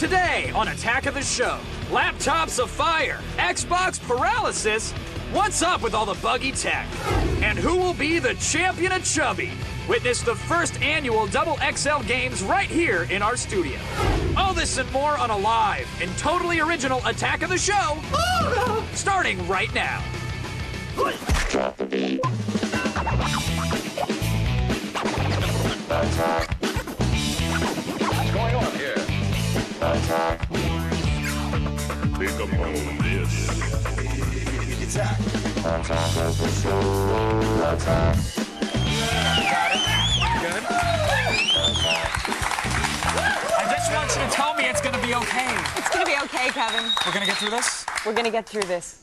Today on Attack of the Show, laptops afire, Xbox paralysis, what's up with all the buggy tech? And who will be the champion of Chubby? Witness the first annual Double XL Games right here in our studio. All this and more on a live and totally original Attack of the Show, starting right now. Drop the beat. Attack. What's going on here? Attack. Think upon this. Attack. Attack of the Show. Attack. Got it. Good. I just want you to tell me it's going to be okay. It's going to be okay, Kevin. We're going to get through this? We're going to get through this.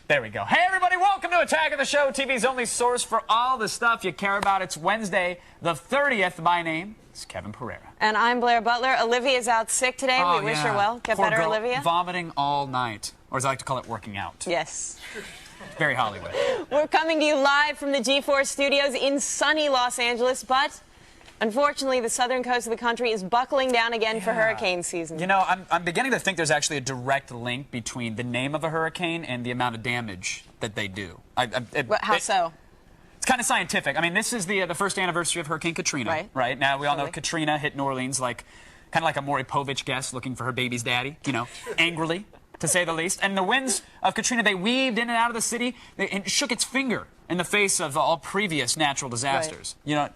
There we go. Hey, everybody, welcome to Attack of the Show, TV's only source for all the stuff you care about. It's Wednesday, the 30th. My name is Kevin Pereira. And I'm Blair Butler. Olivia's out sick today. We wish her well. Get Poor better, girl, Olivia. Vomiting all night, or as I like to call it, working out. Yes. Very Hollywood. We're coming to you live from the G4 studios in sunny Los Angeles, but unfortunately, the southern coast of the country is buckling down again for hurricane season. You know, I'm beginning to think there's actually a direct link between the name of a hurricane and the amount of damage that they do. How so? It's kind of scientific. I mean, this is the first anniversary of Hurricane Katrina. Right. Now, we all know Totally. Katrina hit New Orleans kind of like a Maury Povich guest looking for her baby's daddy, you know, angrily, to say the least. And the winds of Katrina, they weaved in and out of the city and shook its finger in the face of all previous natural disasters. Right. You know.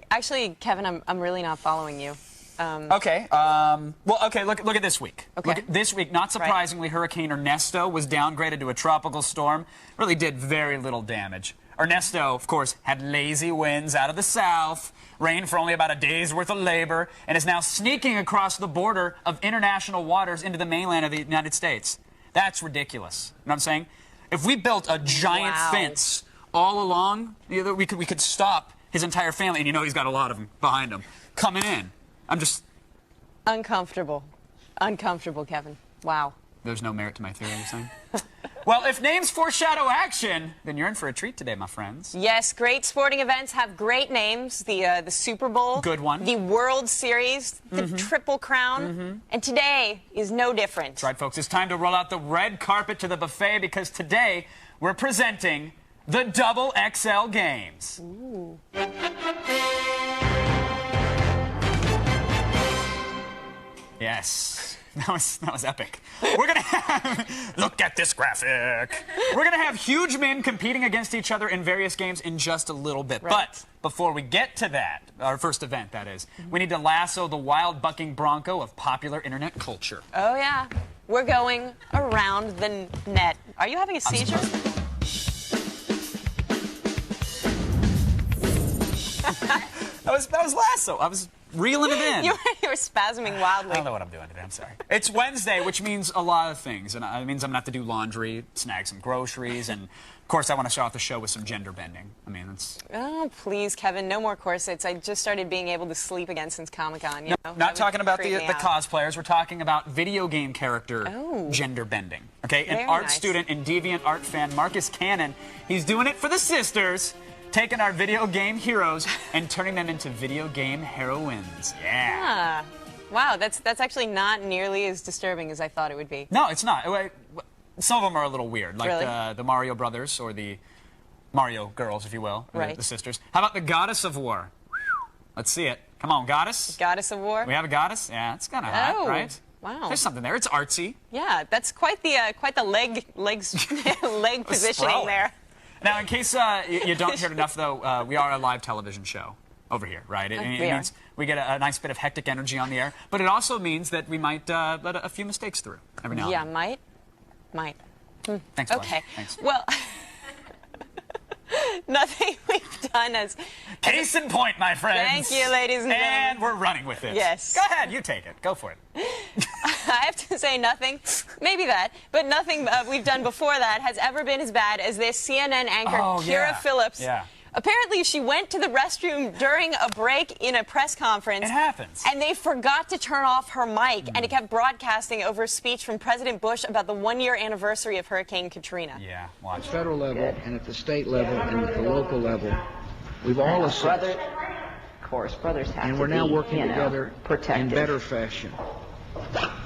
Actually, Kevin, I'm really not following you. Okay. Well, okay, look at this week. Okay. Look at this week, not surprisingly, Hurricane Ernesto was downgraded to a tropical storm. Really did very little damage. Ernesto, of course, had lazy winds out of the south, rained for only about a day's worth of labor, and is now sneaking across the border of international waters into the mainland of the United States. That's ridiculous. You know what I'm saying? If we built a giant fence all along, we could stop his entire family, and you know he's got a lot of them behind him, coming in. I'm just... Uncomfortable. Uncomfortable, Kevin. Wow. There's no merit to my theory, you're saying? Well, if names foreshadow action, then you're in for a treat today, my friends. Yes, great sporting events have great names. The Super Bowl. Good one. The World Series. The Triple Crown. And today is no different. That's right, folks. It's time to roll out the red carpet to the buffet because today we're presenting the Double XL Games. Ooh. Yes. That was epic. We're going to have... Look at this graphic. We're going to have huge men competing against each other in various games in just a little bit. Right. But before we get to that, our first event, that is, we need to lasso the wild bucking bronco of popular internet culture. Oh, yeah. We're going around the net. Are you having a seizure? That was lasso. I was reeling it in. You were spasming wildly. I don't know what I'm doing today. I'm sorry. It's Wednesday, which means a lot of things. And it means I'm going to have to do laundry, snag some groceries, and, of course, I want to start off the show with some gender bending. I mean, that's... Oh, please, Kevin, no more corsets. I just started being able to sleep again since Comic-Con. You know, not talking about the freak me out. cosplayers. We're talking about video game character gender bending. Okay? An Very art nice. student and deviant art fan, Marcus Cannon, he's doing it for the sisters, taking our video game heroes and turning them into video game heroines. Yeah. Ah. Wow, that's actually not nearly as disturbing as I thought it would be. No, it's not. Some of them are a little weird, like Really? the Mario brothers or the Mario girls, if you will, Right. the sisters. How about the Goddess of War? Let's see it. Come on, Goddess. Goddess of War? We have a goddess? Yeah, it's kind of hot, Oh, right? wow. There's something there. It's artsy. Yeah, that's quite the leg positioning sprawling. there. Now, in case you don't hear it enough, though, we are a live television show over here, right? It We means we get a nice bit of hectic energy on the air, but it also means that we might let a few mistakes through every now and Yeah, then. might. Thanks, bud. Okay. Thanks. Well, nothing we've done as... Case in point, my friends. Thank you, ladies and gentlemen. And we're running with it. Yes. Go ahead, you take it. Go for it. I have to say nothing, maybe that, but nothing we've done before that has ever been as bad as this CNN anchor, Kira Phillips. Yeah. Apparently, she went to the restroom during a break in a press conference. It happens. And they forgot to turn off her mic, and it kept broadcasting over a speech from President Bush about the one-year anniversary of Hurricane Katrina. Yeah, watch. At the federal level and at the state level and at the local level, we've all assessed Of course, brothers have and to we're now be, working you know, together protected. in better fashion.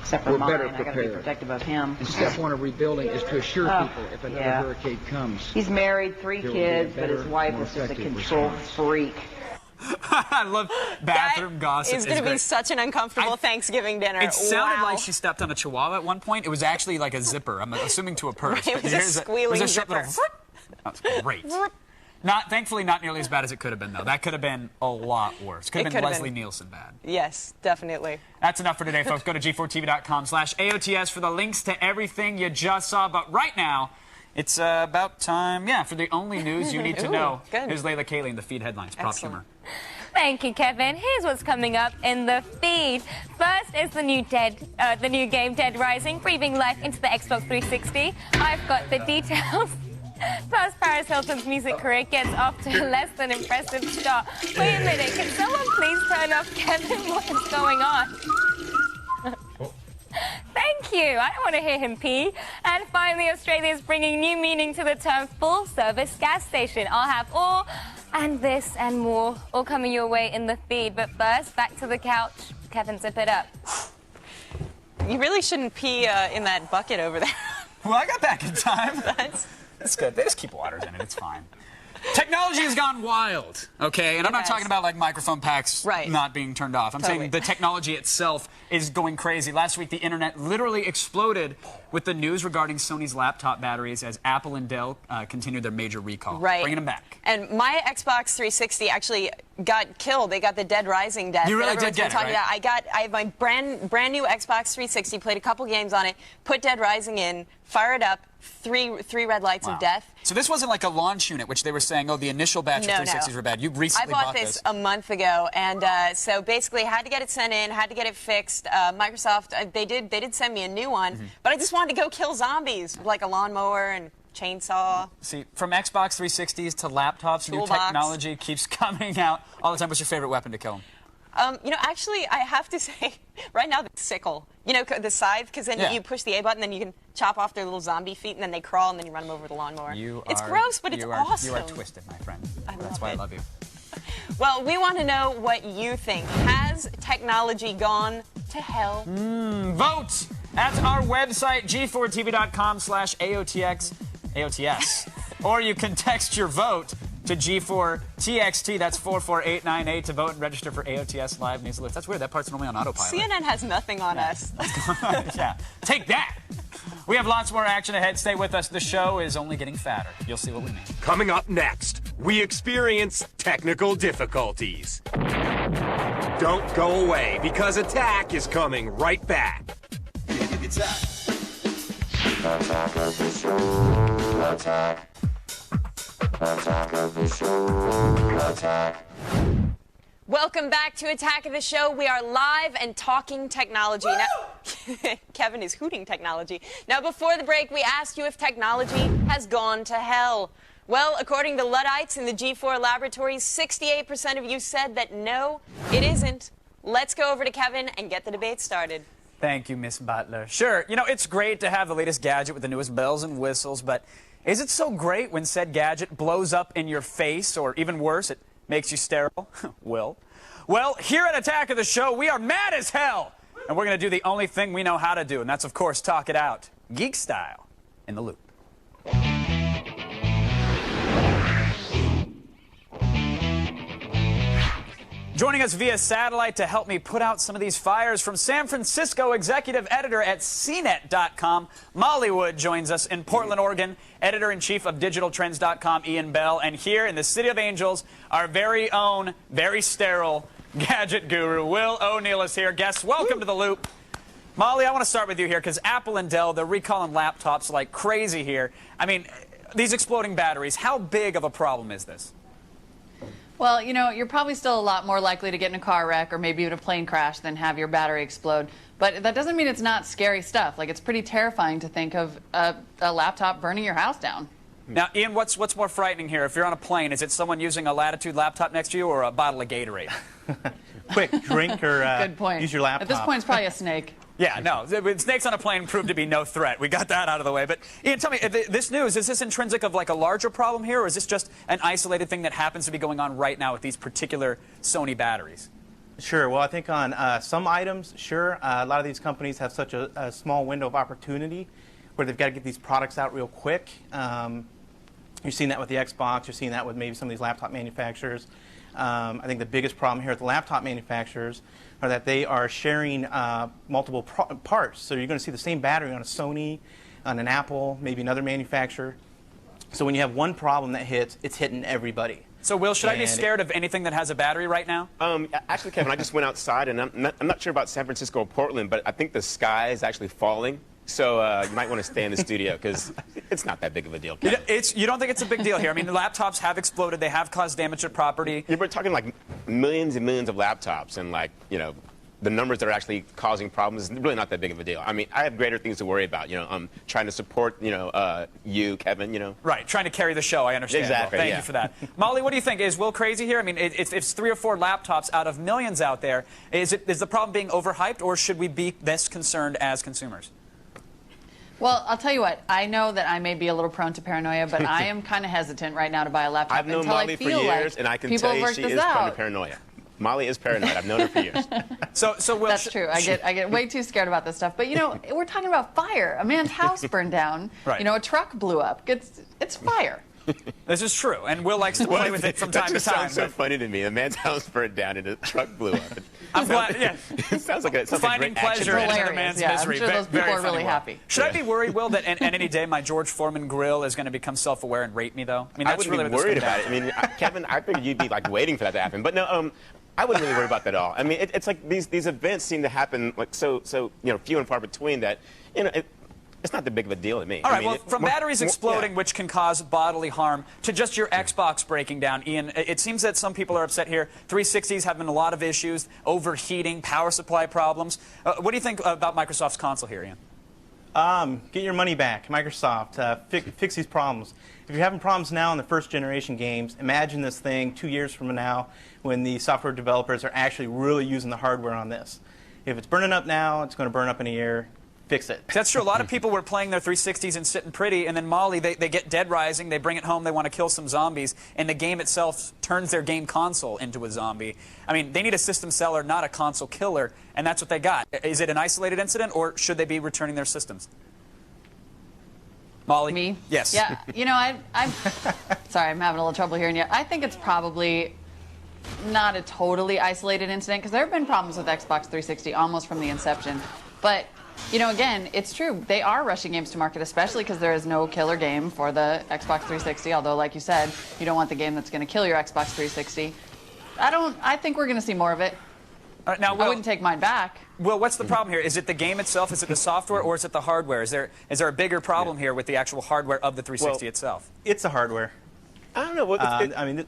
Except for We're mine, better I got to be prepared. protective of him. And step one of rebuilding is to assure people if another yeah. hurricane comes. He's married, 3 there will be a kids, but better, his wife more is just a effective control response. freak. I love bathroom gossip. It's going to be such an uncomfortable Thanksgiving dinner. It sounded Wow. like she stepped on a chihuahua at one point. It was actually like a zipper. I'm assuming to a purse. Right, it was a squealing it was a sharp zipper. little. That was great. Thankfully, not nearly as bad as it could have been, though. That could have been a lot worse. Could have been Leslie Nielsen bad. Yes, definitely. That's enough for today, folks. Go to g4tv.com/AOTS for the links to everything you just saw. But right now, it's about time, for the only news you need to know. Good. Here's Layla Kaling, the feed headlines. Prop humor. Thank you, Kevin. Here's what's coming up in the feed. First is the new game Dead Rising, breathing life into the Xbox 360. I've got the details. Plus, Paris Hilton's music career gets off to a less than impressive start. Wait a minute, can someone please turn off Kevin? What is going on? Thank you. I don't want to hear him pee. And finally, Australia is bringing new meaning to the term full-service gas station. I'll have all and this and more all coming your way in the feed. But first, back to the couch. Kevin, zip it up. You really shouldn't pee in that bucket over there. Well, I got back in time. That's good. They just keep waters in it. It's fine. Technology has gone wild, okay? And I'm not talking about, like, microphone packs not being turned off. I'm saying the technology itself is going crazy. Last week, the internet literally exploded with the news regarding Sony's laptop batteries as Apple and Dell continued their major recall. Right. Bringing them back. And my Xbox 360 actually got killed. They got the Dead Rising death. You really did get it, right? I have my brand new Xbox 360, played a couple games on it, put Dead Rising in, fire it up, three red lights of death. So this wasn't like a launch unit, which they were saying, oh, the initial batch of 360s were bad. You recently bought this a month ago, and so basically had to get it sent in, had to get it fixed. Microsoft, they did send me a new one, but I just wanted to go kill zombies with like a lawnmower and chainsaw. See, from Xbox 360s to laptops, new technology keeps coming out all the time. What's your favorite weapon to kill them? You know, actually, I have to say, right now, the sickle. You know, the scythe, because then you push the A button, then you can chop off their little zombie feet, and then they crawl, and then you run them over with the lawnmower. It's gross, but it's awesome. You are twisted, my friend. That's why I love you. Well, we want to know what you think. Has technology gone to hell? Vote at our website, g4tv.com/AOTS, or you can text your vote to G4TXT. That's 44898 to vote and register for AOTS Live News Alerts. That's weird. That part's normally on autopilot. CNN has nothing on us. Yeah. Take that. We have lots more action ahead. Stay with us. The show is only getting fatter. You'll see what we mean. Coming up next, we experience technical difficulties. Don't go away, because Attack is coming right back. Attack of the show. Attack. Attack of the show. Attack. Welcome back to Attack of the Show. We are live and talking technology. Now, Kevin is hooting technology. Now, before the break, we asked you if technology has gone to hell. Well, according to Luddites in the G4 laboratories, 68% of you said that no, it isn't. Let's go over to Kevin and get the debate started. Thank you, Miss Butler. Sure, you know, it's great to have the latest gadget with the newest bells and whistles, but is it so great when said gadget blows up in your face, or even worse, it makes you sterile? Well, here at Attack of the Show, we are mad as hell, and we're going to do the only thing we know how to do, and that's, of course, talk it out, geek style, in the loop. Joining us via satellite to help me put out some of these fires from San Francisco, executive editor at CNET.com, Molly Wood joins us in Portland, Oregon, editor-in-chief of DigitalTrends.com, Ian Bell, and here in the City of Angels, our very own, very sterile gadget guru, Will O'Neill is here. Guests, welcome to the loop. Molly, I want to start with you here because Apple and Dell, they're recalling laptops like crazy here. I mean, these exploding batteries, how big of a problem is this? Well, you know, you're probably still a lot more likely to get in a car wreck or maybe even a plane crash than have your battery explode. But that doesn't mean it's not scary stuff. Like, it's pretty terrifying to think of a laptop burning your house down. Now, Ian, what's more frightening here? If you're on a plane, is it someone using a Latitude laptop next to you or a bottle of Gatorade? quick, drink or Good point. use your laptop. At this point, it's probably a snake. Yeah, no. Snakes on a plane proved to be no threat. We got that out of the way. But Ian, tell me, this news, is this intrinsic of like a larger problem here, or is this just an isolated thing that happens to be going on right now with these particular Sony batteries? Sure. Well, I think on some items, sure. A lot of these companies have such a small window of opportunity where they've got to get these products out real quick. You're seeing that with the Xbox. You're seeing that with maybe some of these laptop manufacturers. I think the biggest problem here with the laptop manufacturers are that they are sharing multiple parts. So you're going to see the same battery on a Sony, on an Apple, maybe another manufacturer. So when you have one problem that hits, it's hitting everybody. So, Will, should I be scared of anything that has a battery right now? Actually, Kevin, I just went outside, and I'm not sure about San Francisco or Portland, but I think the sky is actually falling. So you might want to stay in the studio because it's not that big of a deal. You don't think it's a big deal here? I mean, the laptops have exploded. They have caused damage to property. Yeah, we're talking like millions and millions of laptops, and like, you know, the numbers that are actually causing problems is really not that big of a deal. I mean, I have greater things to worry about. You know, I'm trying to support, you know, you, Kevin, you know. Right, trying to carry the show, I understand. Exactly, Will. Thank you for that. Molly, what do you think? Is Will crazy here? I mean, if it's 3 or 4 laptops out of millions out there, is the problem being overhyped, or should we be this concerned as consumers? Well, I'll tell you what. I know that I may be a little prone to paranoia, but I am kind of hesitant right now to buy a laptop I've known until Molly I for feel years, like and I can people tell you work she this is prone to out. paranoia. Molly is paranoid. I've known her for years. So Will, that's true. I get way too scared about this stuff. But you know, we're talking about fire. A man's house burned down. Right. You know, a truck blew up. It's fire. This is true, and Will likes to play with it from time to That just time. sounds so funny to me. A man's house burned down and a truck blew up. I'm glad, yeah. It sounds like Finding pleasure in another man's misery. I'm sure those people are really happy. Should I be worried, Will, that any day my George Foreman grill is going to become self-aware and rape me, though? I mean, that's I wouldn't really be what this worried comes about down it. I mean, Kevin, I figured you'd be like waiting for that to happen. But no, I wouldn't really worry about that at all. I mean, it's like these events seem to happen like so you know, few and far between that, you know, it's not that big of a deal to me. All right, I mean, well, from batteries exploding, which can cause bodily harm, to just your Xbox breaking down, Ian, it seems that some people are upset here. 360s having a lot of issues, overheating, power supply problems. What do you think about Microsoft's console here, Ian? Get your money back, Microsoft. Fix these problems. If you're having problems now in the first generation games, imagine this thing 2 years from now when the software developers are actually really using the hardware on this. If it's burning up now, it's going to burn up in a year. Fix it. That's true. A lot of people were playing their 360s and sitting pretty, and then Molly, they get Dead Rising, they bring it home, they want to kill some zombies, and the game itself turns their game console into a zombie. I mean, they need a system seller, not a console killer, and that's what they got. Is it an isolated incident, or should they be returning their systems? Molly? Me? Yes. Yeah, you know, I'm sorry, I'm having a little trouble hearing you. I think it's probably not a totally isolated incident, because there have been problems with Xbox 360 almost from the inception. But you know, again, it's true. They are rushing games to market, especially because there is no killer game for the Xbox 360. Although, like you said, you don't want the game that's going to kill your Xbox 360. I think we're going to see more of it. Now, Will, I wouldn't take mine back. Well, what's the problem here? Is it the game itself? Is it the software? Or is it the hardware? Is there a bigger problem here with the actual hardware of the 360 itself? It's the hardware. I don't know. I mean,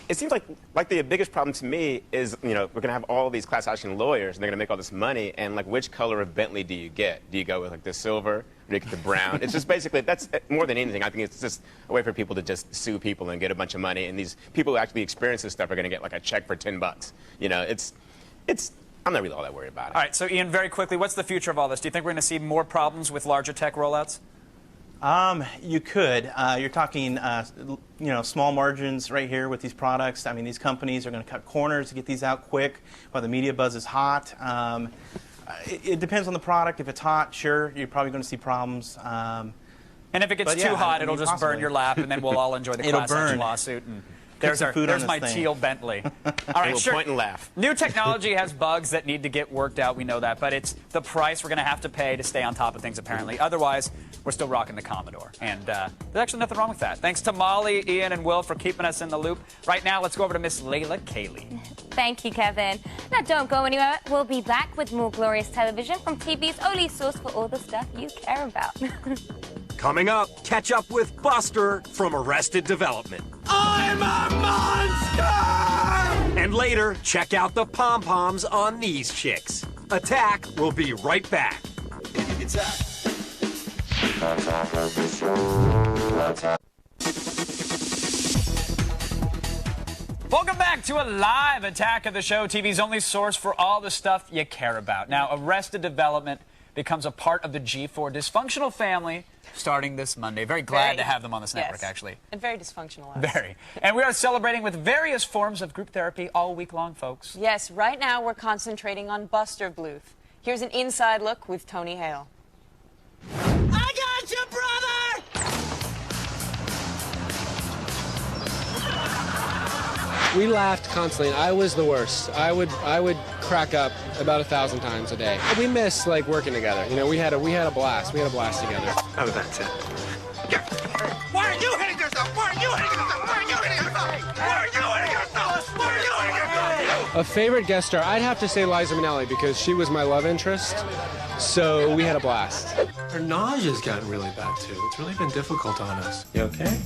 it seems like the biggest problem to me is, you know, we're going to have all these class action lawyers, and they're going to make all this money, and, like, which color of Bentley do you get? Do you go with, like, the silver, or do you get the brown? It's just basically, that's more than anything. I think it's just a way for people to just sue people and get a bunch of money, and these people who actually experience this stuff are going to get, like, a check for $10. You know, I'm not really all that worried about it. All right, so, Ian, very quickly, what's the future of all this? Do you think we're going to see more problems with larger tech rollouts? You could. You're talking, you know, small margins right here with these products. I mean, these companies are going to cut corners to get these out quick while the media buzz is hot. It depends on the product. If it's hot, sure, you're probably going to see problems. And if it gets too hot, it'll just burn your lap, and then we'll all enjoy the class action lawsuit. And there's my teal Bentley. All right, sure. Point and laugh. New technology has bugs that need to get worked out. We know that, but it's the price we're going to have to pay to stay on top of things, apparently. Otherwise, we're still rocking the Commodore. And there's actually nothing wrong with that. Thanks to Molly, Ian, and Will for keeping us in the loop. Right now, let's go over to Miss Layla Cayley. Thank you, Kevin. Now, don't go anywhere. We'll be back with more glorious television from TV's only source for all the stuff you care about. Coming up, catch up with Buster from Arrested Development. I'm a monster! And later, check out the pom-poms on these chicks. Attack will be right back. Attack of the show. Attack. Welcome back to a live Attack of the Show, TV's only source for all the stuff you care about. Now, Arrested Development becomes a part of the G4 dysfunctional family starting this Monday. Very glad to have them on this network, actually. And very dysfunctional. Very. And we are celebrating with various forms of group therapy all week long, folks. Yes, right now we're concentrating on Buster Bluth. Here's an inside look with Tony Hale. I got you, brother! We laughed constantly, and I was the worst. I would crack up about 1,000 times a day. We miss like working together. You know, we had a blast. We had a blast together. Oh, that's it. Why are you hitting yourself? Why are you hitting yourself? Why are you hitting yourself? Why are you hitting yourself? Why are you hitting yourself? A favorite guest star, I'd have to say Liza Minnelli because she was my love interest. So we had a blast. Her nausea's gotten really bad too. It's really been difficult on us. You okay?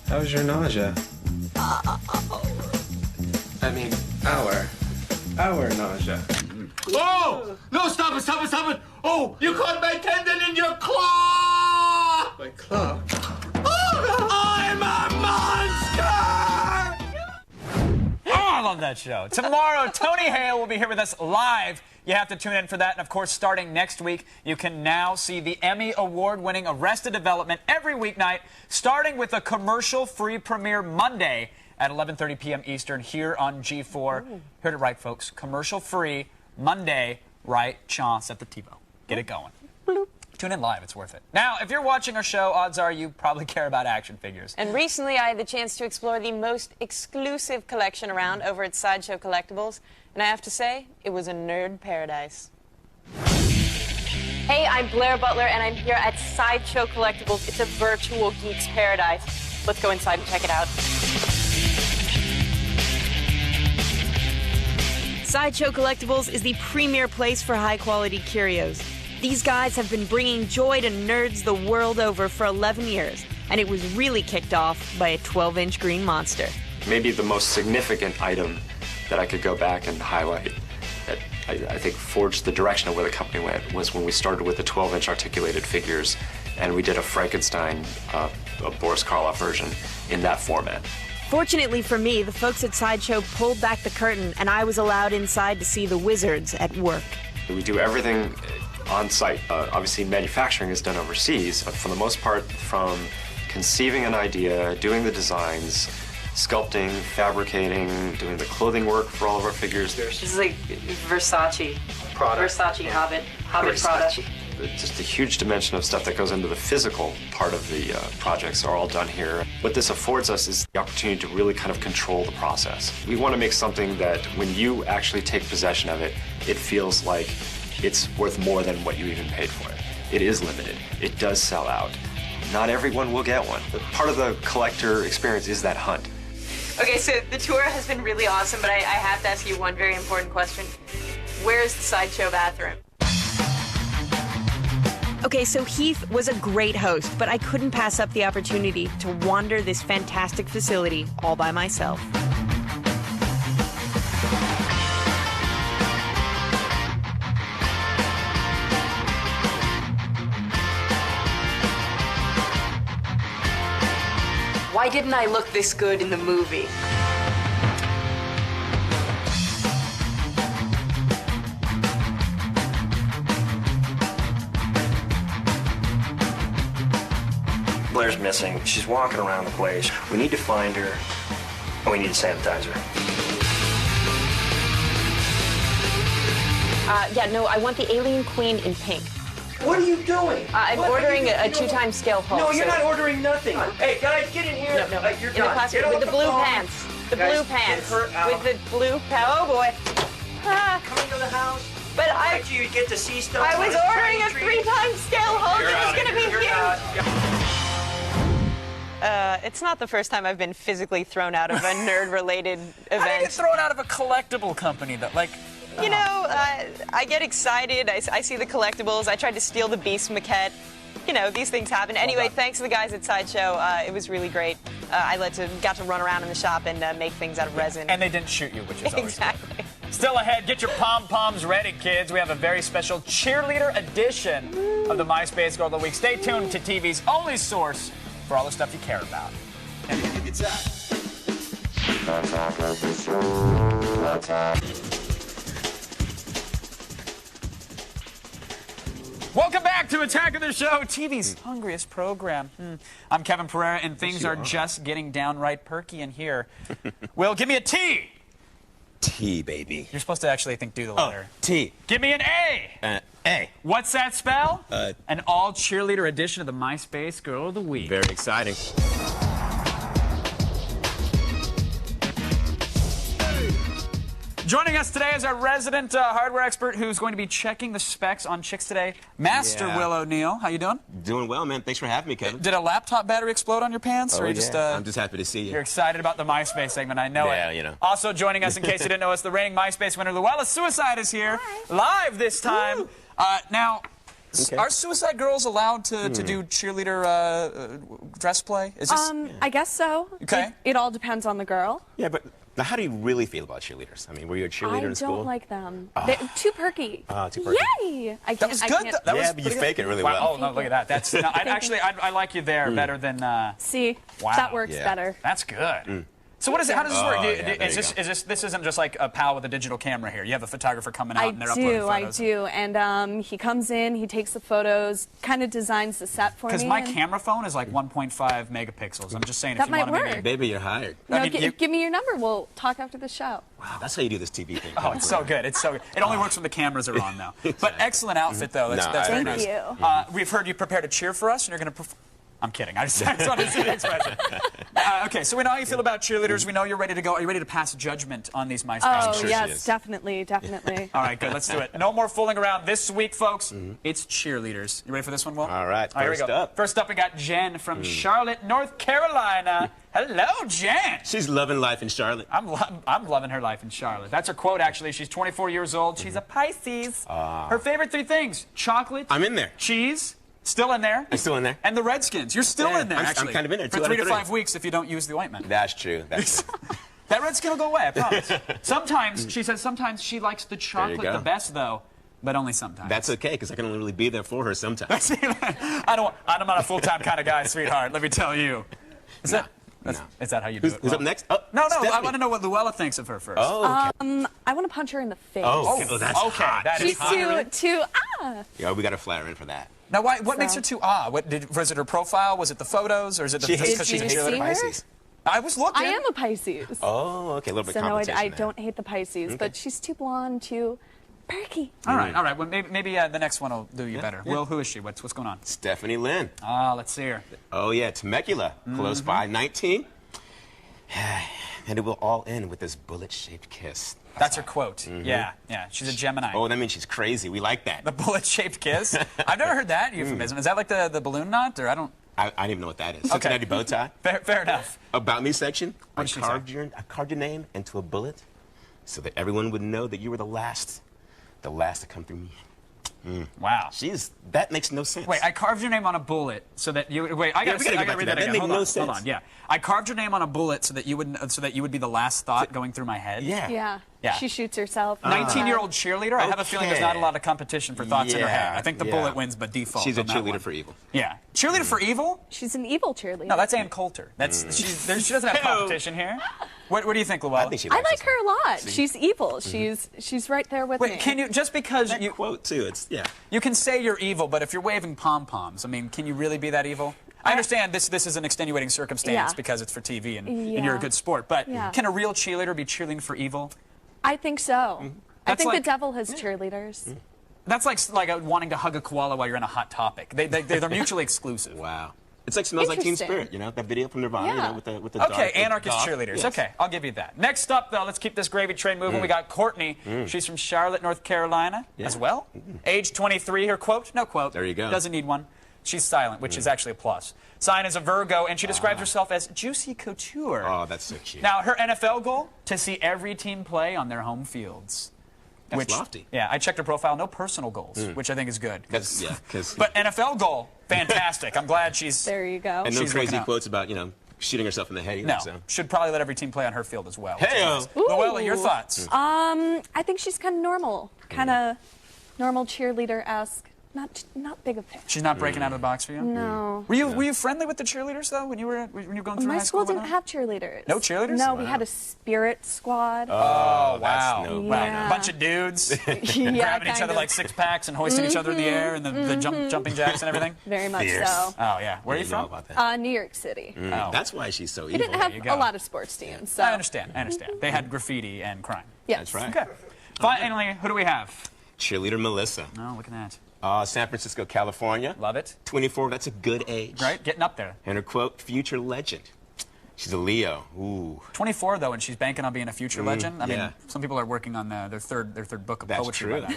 How's your nausea? I mean, our nausea. Oh! No, stop it, stop it, stop it! Oh, you caught my tendon in your claw! My claw? Oh, I'm a monster! Oh, I love that show. Tomorrow, Tony Hale will be here with us live. You have to tune in for that. And, of course, starting next week, you can now see the Emmy Award-winning Arrested Development every weeknight, starting with a commercial-free premiere Monday at 11:30 p.m. Eastern here on G4. Heard it right, folks. Commercial-free, Monday, right chance at the TiVo. Get it going. Tune in live. It's worth it. Now, if you're watching our show, odds are you probably care about action figures. And recently, I had the chance to explore the most exclusive collection around over at Sideshow Collectibles. And I have to say, it was a nerd paradise. Hey, I'm Blair Butler, and I'm here at Sideshow Collectibles. It's a virtual geek's paradise. Let's go inside and check it out. Sideshow Collectibles is the premier place for high-quality curios. These guys have been bringing joy to nerds the world over for 11 years, and it was really kicked off by a 12-inch green monster. Maybe the most significant item that I could go back and highlight that I think forged the direction of where the company went was when we started with the 12-inch articulated figures, and we did a Frankenstein, a Boris Karloff version in that format. Fortunately for me, the folks at Sideshow pulled back the curtain, and I was allowed inside to see the wizards at work. We do everything on site. Obviously, manufacturing is done overseas, but for the most part, from conceiving an idea, doing the designs, sculpting, fabricating, doing the clothing work for all of our figures. This is like Versace. Product. Versace Hobbit Versace. product. Just a huge dimension of stuff that goes into the physical part of the projects are all done here. What this affords us is the opportunity to really kind of control the process. We want to make something that when you actually take possession of it, it feels like it's worth more than what you even paid for it. It is limited. It does sell out. Not everyone will get one. But part of the collector experience is that hunt. Okay, so the tour has been really awesome, but I have to ask you one very important question. Where is the Sideshow bathroom? Okay, so Heath was a great host, but I couldn't pass up the opportunity to wander this fantastic facility all by myself. Why didn't I look this good in the movie? Blair's missing. She's walking around the place. We need to find her, and we need to sanitize her. No, I want the Alien Queen in pink. What are you doing? I'm ordering a 2x scale Hulk. No, you're not ordering nothing. Hey, guys, get in here. No. You're in the done. plastic with the blue pants. The blue pants. With the blue pants. Oh, boy. Coming to the house. But I bet you get to see stuff. I was ordering a 3x scale Hulk. It was going to be huge. It's not the first time I've been physically thrown out of a nerd-related event. How do you get thrown out of a collectible company that, like... You know, I get excited. I see the collectibles. I tried to steal the Beast maquette. You know, these things happen. Anyway, thanks to the guys at Sideshow. It was really great. I got to run around in the shop and make things out of resin. And they didn't shoot you, which is always exactly. Good. Still ahead, get your pom-poms ready, kids. We have a very special cheerleader edition of the MySpace Girl of the Week. Stay tuned to TV's only source for all the stuff you care about. Attack of the show. Attack. Welcome back to Attack of the Show, TV's hungriest program. I'm Kevin Pereira, and things are just getting downright perky in here. Will, give me a T. T, baby. You're supposed to actually, I think, do the letter. T. Give me an A. A. What's that spell? An all-cheerleader edition of the MySpace Girl of the Week. Very exciting. Joining us today is our resident hardware expert who's going to be checking the specs on chicks today, Master Will O'Neill. How you doing? Doing well, man. Thanks for having me, Kevin. Did a laptop battery explode on your pants? Oh, or yeah. just, I'm just happy to see you. You're excited about the MySpace segment, I know it. Yeah, you know. Also joining us, in case you didn't know, is the reigning MySpace winner, Luella Suicide is here, live this time. Now, are Suicide Girls allowed to do cheerleader dress play? Is this... I guess so. Okay. It all depends on the girl. Yeah, but now how do you really feel about cheerleaders? I mean, were you a cheerleader in school? I don't like them. They're too perky. Oh, too perky. Yay! That was good. That was but you fake it really wow. well. Oh, no, look at that. That's no, I like you there better than... See, wow. that works better. That's good. So what is it? How does this work? Yeah, This isn't just like a pal with a digital camera here. You have a photographer coming out and they're uploading photos. I do. And he comes in, he takes the photos, kind of designs the set for me. Because my camera phone is like 1.5 megapixels. I'm just saying That if you might want to work. be... Baby, you're hired. No, give me your number. We'll talk after the show. Wow, that's how you do this TV thing. Oh, it's so good. It's so good. It only works when the cameras are on, though. But excellent outfit, though. That's very nice. Thank you. We've heard you prepared to cheer for us, and you're going to perform. I'm kidding. I just wanted to see the expression. Okay, so we know how you feel about cheerleaders. We know you're ready to go. Are you ready to pass judgment on these MySpace? Oh, yes, definitely. All right, good. Let's do it. No more fooling around. This week, folks, it's cheerleaders. You ready for this one, Will? All right, here we go. First up, we got Jen from Charlotte, North Carolina. Hello, Jen. She's loving life in Charlotte. I'm loving her life in Charlotte. That's her quote, actually. She's 24 years old. She's a Pisces. Her favorite 3 things: chocolate. I'm in there. Cheese. Still in there. I'm still in there. And the Redskins. You're still in there, actually. I'm kind of in there. For 3 to 5 weeks if you don't use the ointment. That's true. That's that Redskin will go away, I promise. Sometimes, she says, sometimes she likes the chocolate the best, though. But only sometimes. That's okay, because I can only really be there for her sometimes. I'm not a full-time kind of guy, sweetheart, let me tell you. Is that how you do it? Who's up next? Oh, no, Stephanie. I want to know what Luella thinks of her first. Oh, okay. I want to punch her in the face. Oh, that's hot. That She's is hot. too. Yeah, we got to flare in for that. Now, what makes her too was it her profile? Was it the photos? Or is it because she's a cheerleader? Pisces. I was looking. I am a Pisces. Oh, okay, a little bit So no, competition I there. don't hate the Pisces, but she's too blonde, too perky. All right. Well, maybe the next one will do you better. Will, who is she? What's going on? Stephanie Lynn. Let's see her. Oh, yeah, Temecula, close by, 19. And it will all end with this bullet-shaped kiss. That's her quote. Yeah. She's a Gemini. Oh, that means she's crazy. We like that. The bullet-shaped kiss? I've never heard that euphemism. Is that like the balloon knot, or I don't... I don't even know what that is. Cincinnati bow tie. Fair enough. About me section, I What did she carved your name into a bullet so that everyone would know that you were the last to come through me. Wow. That makes no sense. Wait, I carved your name on a bullet so that you... Wait, I gotta read that again. That Hold no on, sense. hold on. Yeah. I carved your name on a bullet so that you would be the last thought going through my head. Yeah. She shoots herself. 19-year-old cheerleader. I have a feeling there's not a lot of competition for thoughts in her head. I think the bullet wins by default. She's a on that cheerleader one. for evil. Yeah. Cheerleader for evil? She's an evil cheerleader. No, that's Ann Coulter. She doesn't have competition here. What do you think, Luella? I think I like her a lot. She's evil. She's right there with me. Wait, can you, just because That you... quote, too, You can say you're evil, but if you're waving pom-poms, I mean, can you really be that evil? I understand this is an extenuating circumstance because it's for TV and you're a good sport, but can a real cheerleader be cheerleading for evil? I think so. I think like, the devil has cheerleaders. That's like wanting to hug a koala while you're in a hot topic. They're mutually exclusive. Wow. It's like Smells Like Teen Spirit, that video from Nirvana, with the dark, anarchist cheerleaders. Yes. Okay, I'll give you that. Next up, though, let's keep this gravy train moving. We got Courtney. She's from Charlotte, North Carolina, as well. Age 23. Her quote? No quote. There you go. Doesn't need one. She's silent, which is actually a plus. Sign is a Virgo, and she describes herself as juicy couture. Oh, that's so cute. Now, her NFL goal, to see every team play on their home fields. That's lofty. Yeah, I checked her profile. No personal goals, which I think is good. But NFL goal, fantastic. I'm glad she's... There you go. And no crazy quotes about, shooting herself in the head either. No, So. should probably let every team play on her field as well. Hey-o. Luella, your thoughts? I think she's kind of normal. Kind of normal cheerleader-esque. not big a fan. She's not breaking out of the box for you? No. Were you friendly with the cheerleaders, though, when you were going through My high school? school didn't have cheerleaders. No cheerleaders? No, we had a spirit squad. Oh, wow. That's no Yeah. Bunch of dudes grabbing each kind other of. like six-packs and hoisting each other in the air and the jumping jacks and everything? Very much Fierce. so. Oh, yeah. Where are you from? About that? New York City. Oh. That's why she's so We evil. didn't have you go. a lot of sports teams. So. I understand. They had graffiti and crime. Yes. That's right. Okay. Finally, who do we have? Cheerleader Melissa. Oh, look at that. San Francisco, California. Love it. 24, that's a good age. Right? Getting up there. And her quote, future legend. She's a Leo. Ooh. 24, though, and she's banking on being a future legend. I mean, yeah. some people are working on their third book of That's poetry true. right now.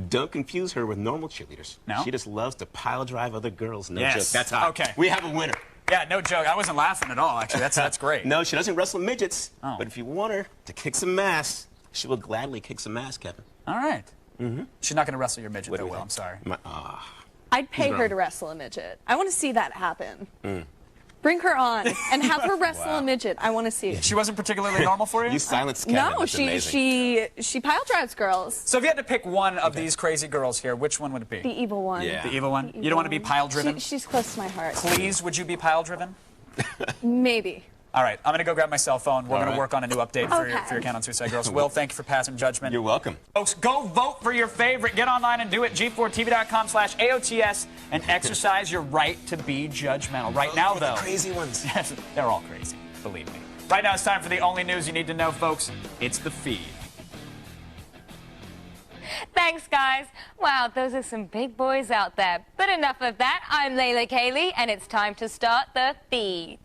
Don't confuse her with normal cheerleaders. No? She just loves to pile drive other girls. No Yes. joke. That's hot. Okay. We have a winner. Yeah, no joke. I wasn't laughing at all, actually. That's great. No, she doesn't wrestle midgets. Oh. But if you want her to kick some ass, she will gladly kick some ass, Kevin. All right. She's not going to wrestle your midget, What do though, you Will. think? I'm sorry. I'd pay her wrong. to wrestle a midget. I want to see that happen. Bring her on and have her wrestle a midget. I want to see it. She wasn't particularly normal for you? You silenced Kevin. No, That's amazing. she pile drives girls. So if you had to pick one of these crazy girls here, which one would it be? The evil one. Yeah. The evil one? You don't want to be pile-driven? She's close to my heart. Please, would you be pile-driven? Maybe. All right, I'm going to go grab my cell phone. We're All going to right. work on a new update for your Okay. account on Suicide Girls. Will, thank you for passing judgment. You're welcome. Folks, go vote for your favorite. Get online and do it. G4TV.com/AOTS and exercise your right to be judgmental. Right now, though. Crazy ones. They're all crazy, believe me. Right now, it's time for the only news you need to know, folks. It's the feed. Thanks, guys. Wow, those are some big boys out there. But enough of that. I'm Layla Kaylee, and it's time to start the feed.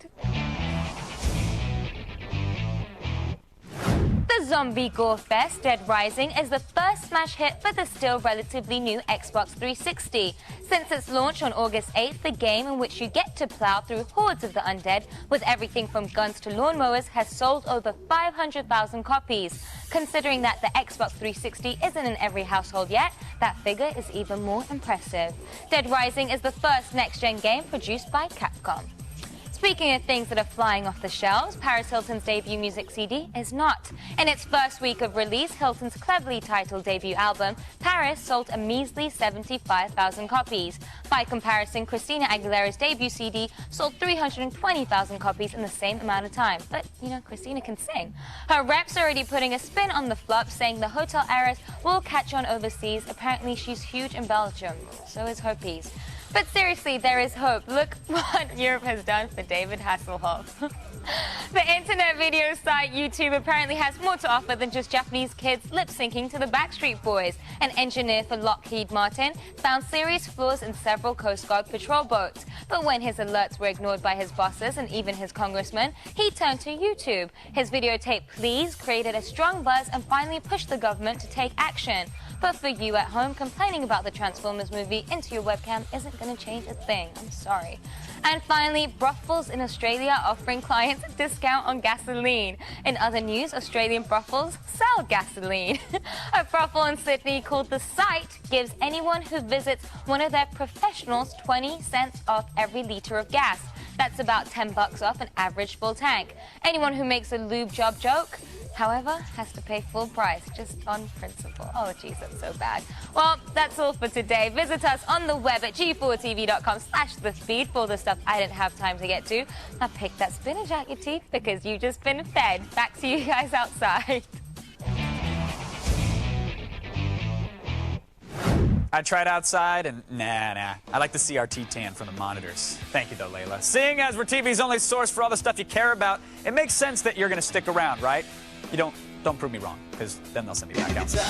The Zombie Gore Fest Dead Rising is the first smash hit for the still relatively new Xbox 360. Since its launch on August 8th, the game in which you get to plow through hordes of the undead with everything from guns to lawnmowers has sold over 500,000 copies. Considering that the Xbox 360 isn't in every household yet, that figure is even more impressive. Dead Rising is the first next-gen game produced by Capcom. Speaking of things that are flying off the shelves, Paris Hilton's debut music CD is not. In its first week of release, Hilton's cleverly titled debut album, Paris, sold a measly 75,000 copies. By comparison, Christina Aguilera's debut CD sold 320,000 copies in the same amount of time. But, you know, Christina can sing. Her rep's already putting a spin on the flop, saying the hotel heiress will catch on overseas. Apparently, she's huge in Belgium. So is her piece. But seriously, there is hope. Look what Europe has done for David Hasselhoff. The internet video site YouTube apparently has more to offer than just Japanese kids lip-syncing to the Backstreet Boys. An engineer for Lockheed Martin found serious flaws in several Coast Guard patrol boats. But when his alerts were ignored by his bosses and even his congressman, he turned to YouTube. His videotape pleas created a strong buzz and finally pushed the government to take action. But for you at home, complaining about the Transformers movie into your webcam isn't going to change a thing. I'm sorry. And finally, brothels in Australia are offering clients a discount on gasoline. In other news, Australian brothels sell gasoline. A brothel in Sydney called The Site gives anyone who visits one of their professionals 20 cents off every litre of gas. That's about $10 off an average full tank. Anyone who makes a lube job joke, however, has to pay full price, just on principle. Oh, geez, that's so bad. Well, that's all for today. Visit us on the web at g4tv.com/thefeed for all the stuff I didn't have time to get to. Now pick that spinach out your teeth because you've just been fed. Back to you guys outside. I tried outside, and nah. I like the CRT tan from the monitors. Thank you, though, Layla. Seeing as we're TV's only source for all the stuff you care about, it makes sense that you're going to stick around, right? You don't prove me wrong, because then they'll send me back out. Attack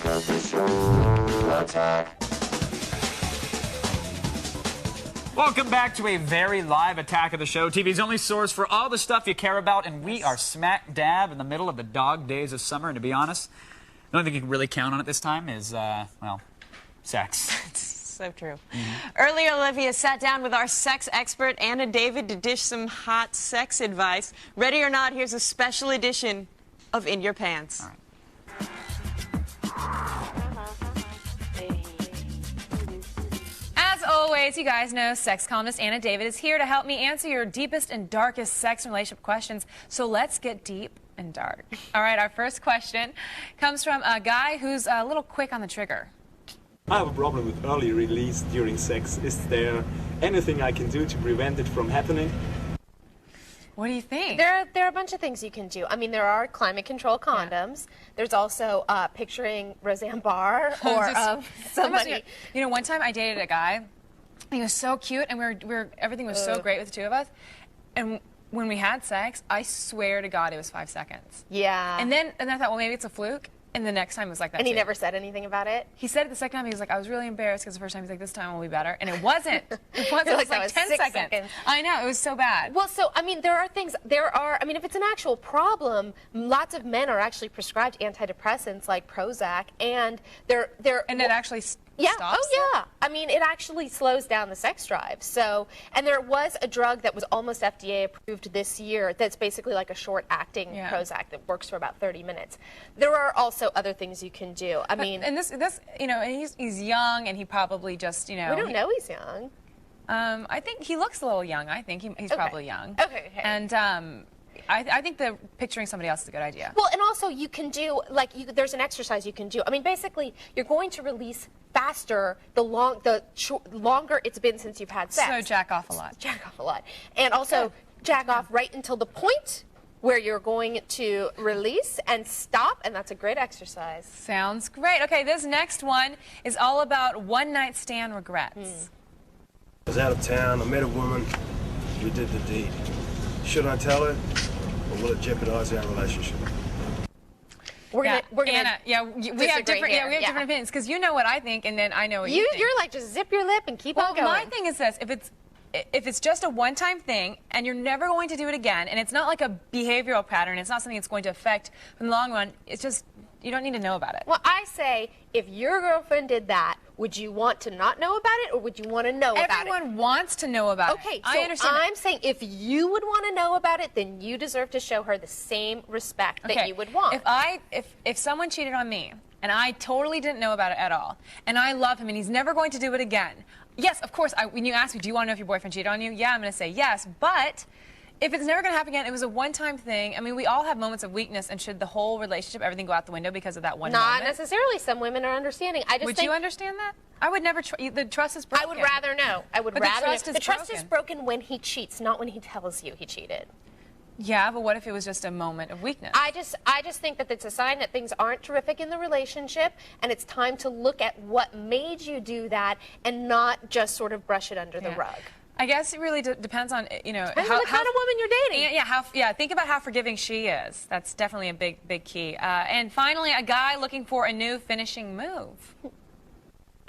of the show. Attack. Welcome back to a very live Attack of the Show, TV's only source for all the stuff you care about, and we are smack dab in the middle of the dog days of summer, and to be honest, the only thing you can really count on at this time is, well, sex. So true. Earlier, Olivia sat down with our sex expert, Anna David, to dish some hot sex advice. Ready or not, here's a special edition of In Your Pants. All right. As always, you guys know sex columnist Anna David is here to help me answer your deepest and darkest sex and relationship questions. So let's get deep and dark. All right, our first question comes from a guy who's a little quick on the trigger. I have a problem with early release during sex. Is there anything I can do to prevent it from happening? What do you think? There are a bunch of things you can do. I mean, there are climate control condoms. There's also picturing Roseanne Barr or somebody. You know, one time I dated a guy. He was so cute, and everything was so great with the two of us. And when we had sex, I swear to God, it was 5 seconds. Yeah. And then I thought, well, maybe it's a fluke. And the next time it was like that. And he too. never said anything about it? He said it the second time. He was like, I was really embarrassed because the first time he's like, this time will be better. And it wasn't. It wasn't. It was like 10 seconds. I know. It was so bad. Well, so, I mean, I mean, if it's an actual problem, lots of men are actually prescribed antidepressants like Prozac, and And it actually stops yeah. I mean, it actually slows down the sex drive. So, and there was a drug that was almost FDA approved this year that's basically like a short-acting Prozac that works for about 30 minutes. There are also other things you can do. I mean, and this, you know, and he's young, and he probably just, you know. We don't know he's young. I think he looks a little young. I think he's probably young. Okay. And I think picturing somebody else is a good idea. Well, and also you can do, like, there's an exercise you can do. I mean, basically, you're going to release faster the longer it's been since you've had sex. So jack off a lot. Jack off a lot. And also jack off right until the point where you're going to release and stop, and that's a great exercise. Sounds great. Okay, this next one is all about one-night stand regrets. I was out of town, I met a woman, we did the deed. Should I tell her, or will it jeopardize our relationship? We're gonna Anna, we have different opinions, because you know what I think, and then I know what you think. You're like, just zip your lip and keep on going. Well, my thing is this: if it's just a one-time thing and you're never going to do it again, and it's not like a behavioral pattern, it's not something that's going to affect in the long run. It's just you don't need to know about it. Well, I say, if your girlfriend did that, would you want to not know about it, or would you want to know about it? Everyone wants to know about it. Okay, so I understand. I'm saying if you would want to know about it, then you deserve to show her the same respect that you would want. If someone cheated on me and I totally didn't know about it at all, and I love him and he's never going to do it again, yes, of course. When you ask me, do you want to know if your boyfriend cheated on you? Yeah, I'm going to say yes, but if it's never going to happen again, it was a one-time thing. I mean, we all have moments of weakness, and should the whole relationship, everything go out the window because of that one moment? Not necessarily. Some women are understanding. Would you understand that? I would never. The trust is broken. I would rather know. The trust is broken when he cheats, not when he tells you he cheated. Yeah, but what if it was just a moment of weakness? I just think that it's a sign that things aren't terrific in the relationship, and it's time to look at what made you do that and not just sort of brush it under the rug. I guess it really depends on, you know, the kind of woman you're dating. Think about how forgiving she is. That's definitely a big key. And finally, a guy looking for a new finishing move.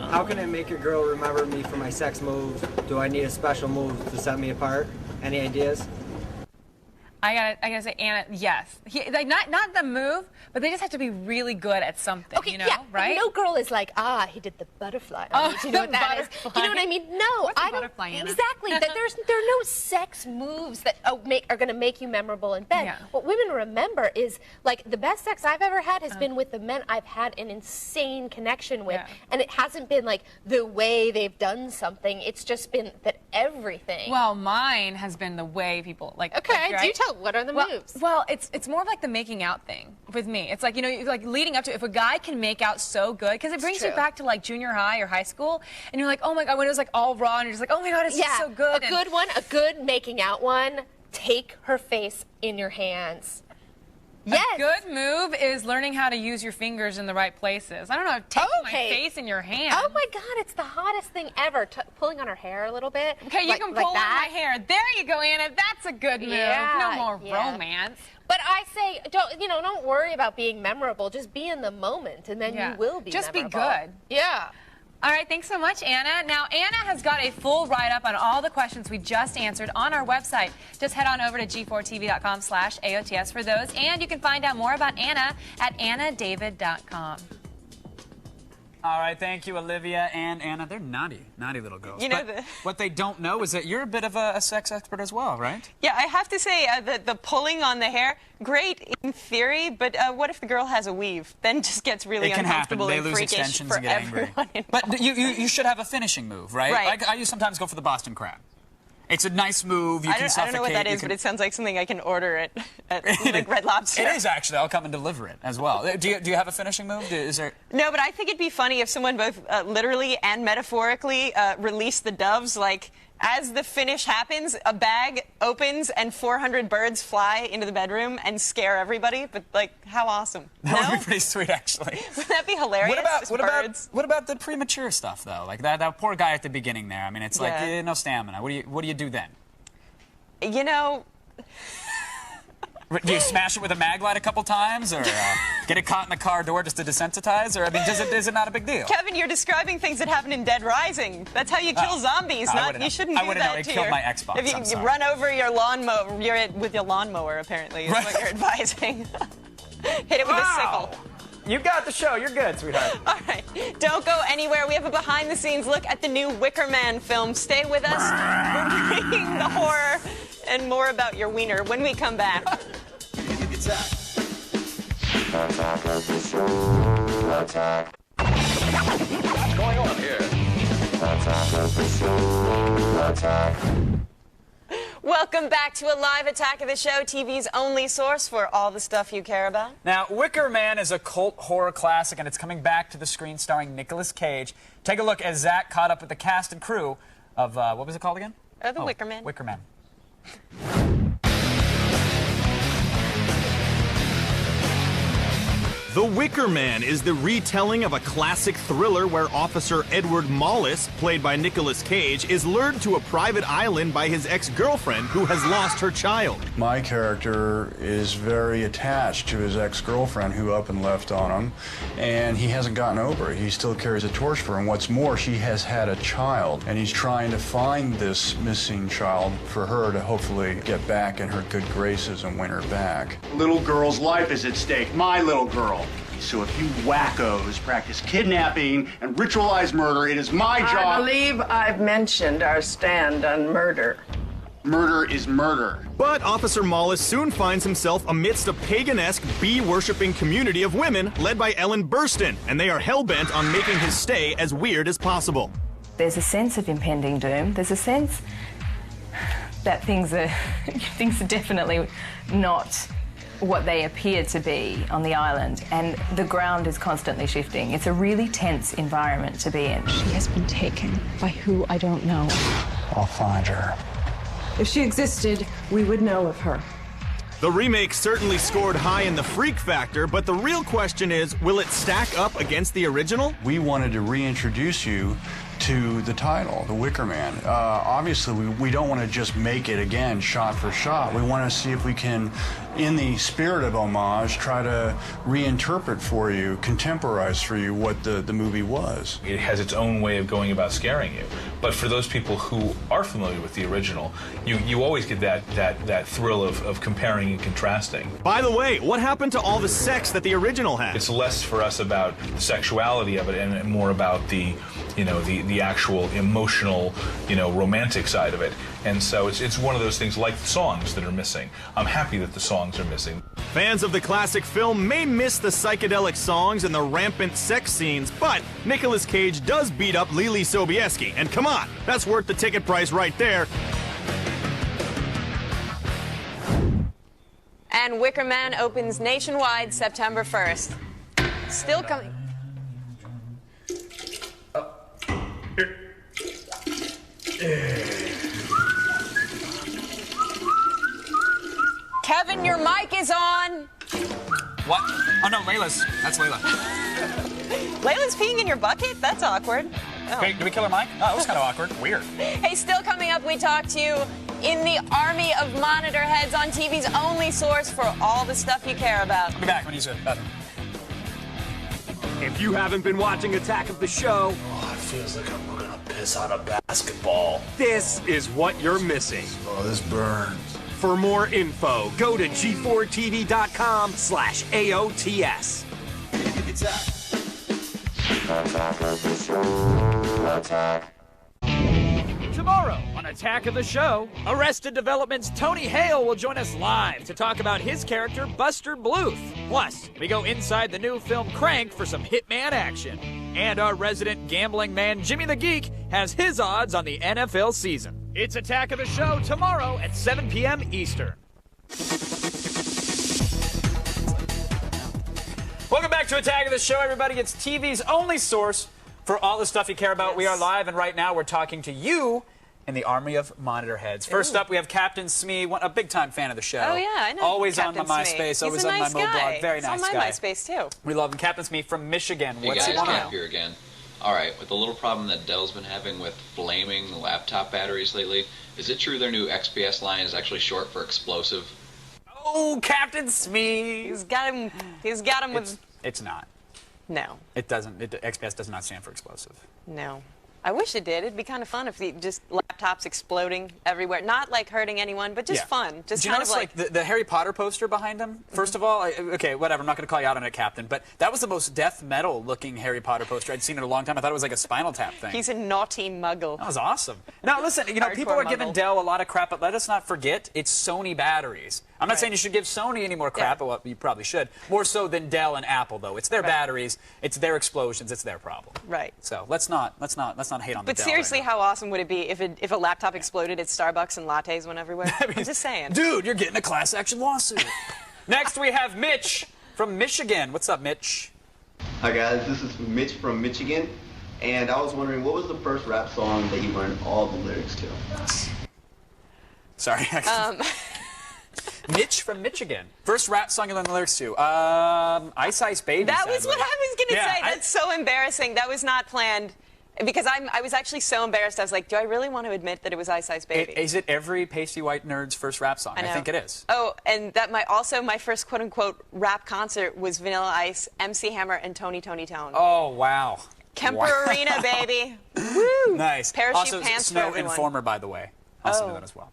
How can I make a girl remember me for my sex moves? Do I need a special move to set me apart? Any ideas? I gotta say, Anna, yes. Not the move, but they just have to be really good at something, okay, you know, yeah, right? No girl is like, he did the butterfly. Do you know what that is? Do you know what I mean? No, What's a butterfly, Anna? Exactly. There are no sex moves that are going to make you memorable in bed. Yeah. What women remember is, like, the best sex I've ever had has been with the men I've had an insane connection with, and it hasn't been like the way they've done something. It's just been that everything. Well, mine has been the way people like. Okay, right? do tell. What are the moves? Well, it's more of like the making out thing with me. It's like, you know, like leading up to it. If a guy can make out so good, because it brings you back to like junior high or high school, and you're like, oh my God, when it was like all raw, and you're just like, oh my God, it's just so good. A good making out one. Take her face in your hands. Yes. A good move is learning how to use your fingers in the right places. I don't know, taking my face in your hand. Oh my God, it's the hottest thing ever. Pulling on her hair a little bit. Okay, you can pull on my hair. There you go, Anna. That's a good move. No more romance. But I say, don't worry about being memorable. Just be in the moment, and then you will be Just memorable. be good. Yeah. All right, thanks so much, Anna. Now, Anna has got a full write-up on all the questions we just answered on our website. Just head on over to g4tv.com/AOTS for those, and you can find out more about Anna at annadavid.com. All right, thank you, Olivia and Anna. They're naughty little girls. You know, but what they don't know is that you're a bit of a sex expert as well, right? Yeah, I have to say the pulling on the hair, great in theory, but what if the girl has a weave? Then just gets really uncomfortable and freakish for everyone. They lose extensions and get angry. But you should have a finishing move, right? Right. I sometimes go for the Boston Crab. It's a nice move. You can suffocate. I don't know what that is, but it sounds like something I can order at like Red Lobster. It is actually. I'll come and deliver it as well. Do you have a finishing move? Is there? No, but I think it'd be funny if someone both literally and metaphorically released the doves. Like, as the finish happens, a bag opens and 400 birds fly into the bedroom and scare everybody. But, like, how awesome. That would be pretty sweet, actually. Wouldn't that be hilarious? What about the premature stuff, though? Like that poor guy at the beginning there. I mean, it's like no stamina. What do you do then? You know... Do you smash it with a mag light a couple times, or get it caught in the car door just to desensitize? Or I mean, is it not a big deal? Kevin, you're describing things that happen in Dead Rising. That's how you kill zombies. You shouldn't do that. I wouldn't know. It killed my Xbox. If you run over your lawnmower, with your lawnmower. Apparently, is what you're advising. Hit it with a sickle. You got the show. You're good, sweetheart. All right. Don't go anywhere. We have a behind-the-scenes look at the new Wicker Man film. Stay with us. We're bringing the horror and more about your wiener when we come back. Attack of the show. Attack. What's going on here? Attack of the show. Attack. Welcome back to a live Attack of the Show, TV's only source for all the stuff you care about. Now, Wicker Man is a cult horror classic, and it's coming back to the screen starring Nicolas Cage. Take a look as Zach caught up with the cast and crew of, what was it called again? The Wicker Man. Wicker Man. The Wicker Man is the retelling of a classic thriller where Officer Edward Mollis, played by Nicolas Cage, is lured to a private island by his ex-girlfriend who has lost her child. My character is very attached to his ex-girlfriend who up and left on him, and he hasn't gotten over it. He still carries a torch for her, and what's more, she has had a child, and he's trying to find this missing child for her to hopefully get back in her good graces and win her back. Little girl's life is at stake, my little girl. So if you wackos practice kidnapping and ritualized murder, it is my job. I believe I've mentioned our stand on murder. Murder is murder. But Officer Mollis soon finds himself amidst a pagan-esque, bee-worshipping community of women led by Ellen Burstyn, and they are hell-bent on making his stay as weird as possible. There's a sense of impending doom. There's a sense that things are definitely not what they appear to be on the island, and the ground is constantly shifting. It's a really tense environment to be in. She has been taken by who I don't know. I'll find her. If she existed, we would know of her. The remake certainly scored high in the freak factor, but the real question is, will it stack up against the original? We wanted to reintroduce you to the title, The Wicker Man. Obviously, we don't want to just make it again, shot for shot. We want to see if we can, in the spirit of homage, try to reinterpret for you, contemporize for you what the movie was. It has its own way of going about scaring you. But for those people who are familiar with the original, you always get that thrill of comparing and contrasting. By the way, what happened to all the sex that the original had? It's less for us about the sexuality of it and more about the actual emotional, romantic side of it. And so it's one of those things like the songs that are missing. I'm happy that the songs are missing. Fans of the classic film may miss the psychedelic songs and the rampant sex scenes, but Nicolas Cage does beat up Lily Sobieski, and come on, that's worth the ticket price right there. And Wicker Man opens nationwide September 1st. Still coming. Kevin, your mic is on. What? Oh, no, Layla's. That's Layla. Layla's peeing in your bucket? That's awkward. Oh. Wait, did we kill her mic? Oh, it was kind of awkward. Weird. Hey, still coming up, we talk to you in the army of monitor heads on TV's only source for all the stuff you care about. I'll be back when you said better. If you haven't been watching Attack of the Show, it feels like I'm gonna piss on a basketball. This is what you're missing. Oh, this burns. For more info, go to g4tv.com/AOTS. Attack of the Show. Attack. Tomorrow on Attack of the Show, Arrested Development's Tony Hale will join us live to talk about his character Buster Bluth. Plus, we go inside the new film Crank for some hitman action. And our resident gambling man Jimmy the Geek has his odds on the NFL season. It's Attack of the Show tomorrow at 7 p.m. Eastern. Welcome back to Attack of the Show, everybody. It's TV's only source for all the stuff you care about. Yes. We are live, and right now we're talking to you in the army of monitor heads. First up, we have Captain Smee, a big-time fan of the show. Oh, yeah, I know. Always Captain on my Smee. MySpace, always on my Mo blog. Very nice guy. On my MySpace, too. We love him. Captain Smee from Michigan. Hey What's guys, he want Cap here again. All right, with the little problem that Dell's been having with flaming laptop batteries lately, is it true their new XPS line is actually short for explosive? Oh, Captain Smee! He's got him with... It's not. No. It doesn't. XPS does not stand for explosive. No. I wish it did. It'd be kind of fun if just laptops exploding everywhere. Not like hurting anyone, but just fun. Just Did you kind notice, of like the Harry Potter poster behind him? First of all, okay, whatever. I'm not going to call you out on it, Captain, but that was the most death metal looking Harry Potter poster I'd seen in a long time. I thought it was like a Spinal Tap thing. He's a naughty muggle. That was awesome. Now, listen, people are giving Dell a lot of crap, but let us not forget it's Sony batteries. I'm not saying you should give Sony any more crap, but you probably should. More so than Dell and Apple, though. It's their batteries, it's their explosions, it's their problem. Right. So let's not hate on the Dell. But seriously, how awesome would it be if a laptop exploded at Starbucks and lattes went everywhere? I'm just saying. Dude, you're getting a class action lawsuit. Next, we have Mitch from Michigan. What's up, Mitch? Hi, guys. This is Mitch from Michigan. And I was wondering, what was the first rap song that you learned all the lyrics to? Sorry. Mitch from Michigan. First rap song you learned the lyrics to. Ice Ice Baby. That was sadly. what I was going to say. That's so embarrassing. That was not planned. Because I was actually so embarrassed. I was like, do I really want to admit that it was Ice Ice Baby? Is it every pasty white nerd's first rap song? I think it is. Oh, and that my first quote-unquote rap concert was Vanilla Ice, MC Hammer, and Tony Tone. Oh, wow. Kemper Arena, baby. Woo! Nice. Parachute also, pants Snow for everyone. Informer, by the way. Also knew that as well.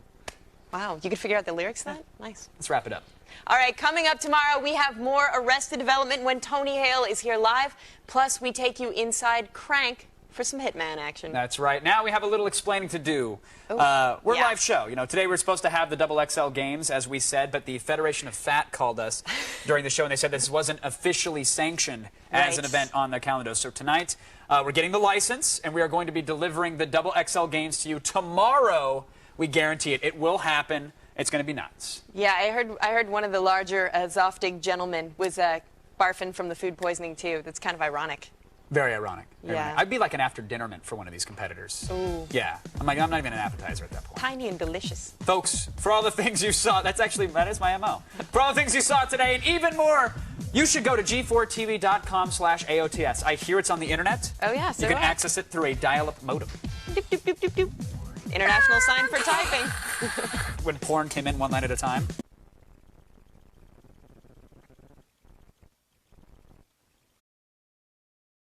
Wow, you could figure out the lyrics to that? Nice. Let's wrap it up. All right, coming up tomorrow, we have more Arrested Development when Tony Hale is here live. Plus, we take you inside Crank for some Hitman action. That's right. Now we have a little explaining to do. We're a live show. Today we're supposed to have the XXL games, as we said, but the Federation of Fat called us during the show, and they said this wasn't officially sanctioned as an event on their calendar. So tonight, we're getting the license, and we are going to be delivering the XXL games to you tomorrow. We guarantee it. It will happen. It's going to be nuts. Yeah, I heard one of the larger Zoftig gentlemen was barfing from the food poisoning, too. That's kind of ironic. Very ironic. Yeah. I'd be like an after-dinnerman for one of these competitors. Ooh. Yeah. I'm not even an appetizer at that point. Tiny and delicious. Folks, for all the things you saw, that is my MO. For all the things you saw today and even more, you should go to g4tv.com/AOTS. I hear it's on the internet. Oh, yeah, so you can access it through a dial-up modem. Doop, doop, doop, doop, doop. International sign for typing. When porn came in one line at a time.